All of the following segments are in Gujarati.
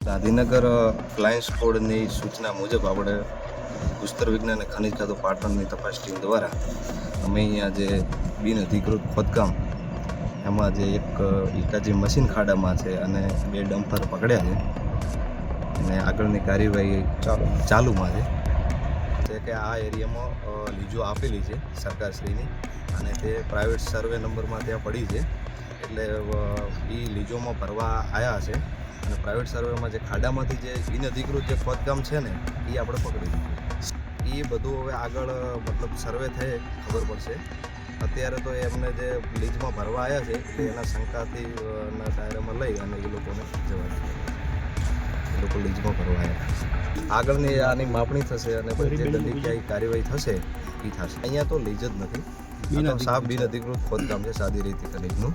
ગાંધીનગર ફ્લાઇંગ સ્કોડની સૂચના મુજબ આપણે ભૂસ્તર વિજ્ઞાન અને ખનિજ ખાતું પાટણની તપાસ ટીમ દ્વારા અમે અહીંયા જે બિનઅધિકૃત ખોદકામ એમાં જે એક હિટાચી મશીન ખાડામાં છે અને 2 ડમ્પર પકડ્યા છે અને આગળની કાર્યવાહી ચાલુમાં છે કે આ એરિયામાં લીજો આપેલી છે સરકારશ્રીની અને તે પ્રાઇવેટ સર્વે નંબરમાં ત્યાં પડી છે એટલે એ લીજોમાં ભરવા આવ્યા છે અને પ્રાઇવેટ સર્વેમાં જે ખાડામાંથી જે બિનઅધિકૃત જે ખોદકામ છે ને એ આપણે પકડી દીધું એ બધું હવે આગળ મતલબ સર્વે થઈ ખબર પડશે. અત્યારે તો એમને જે લીજમાં ભરવા આવ્યા છે એટલે એના શંકાથી દાયરામાં લઈ અને એ લોકોને જવા એ લોકો લીજમાં ભરવા આવ્યા. આગળની આની માપણી થશે અને પછી જે દંડનીય કાર્યવાહી થશે એ થશે. અહીંયા તો લીજ જ નથી, સાફ બિનઅધિકૃત ખોદકામ છે સાદી રીતે ખનીજનું.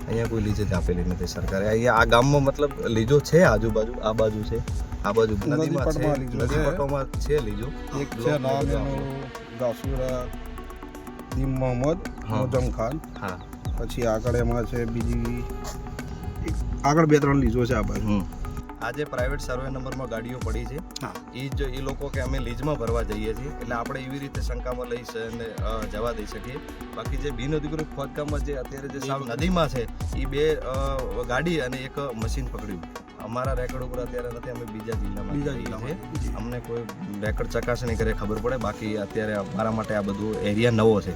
અહીંયા કોઈ લીજ જ આપેલી નથી સરકારે. અહીંયા આ ગામમાં મતલબ લીજો છે, આજુબાજુ આ બાજુ છે, આ બાજુ નદીમાં છે, નદી પટોમાં છે લીજો. એક છે નામ એનું દાસુરા દીમ મોહમ્મદ મોજમ ખાન. હા, પછી આગળ એમાં છે બીજી આગળ 2-3 લીજો છે આ બાજુ. આજે પ્રાઇવેટ સર્વે નંબરમાં ગાડીઓ પડી છે એ લોકો કે અમે લીજમાં ભરવા જઈએ છીએ એટલે આપણે એવી રીતે શંકામાં લઈ અને જવા દઈ શકીએ. બાકી જે બિનઅધિકૃત ખોદકામમાં જે અત્યારે જે સાવ નદીમાં છે એ 2 ગાડી અને એક મશીન પકડ્યું. અમારા રેકોર્ડ ઉપર અત્યારે નથી, અમે બીજા જિલ્લામાં છે. અમને કોઈ રેકોર્ડ ચકાસણી કરે ખબર પડે. બાકી અત્યારે અમારા માટે આ બધું એરિયા નવો છે.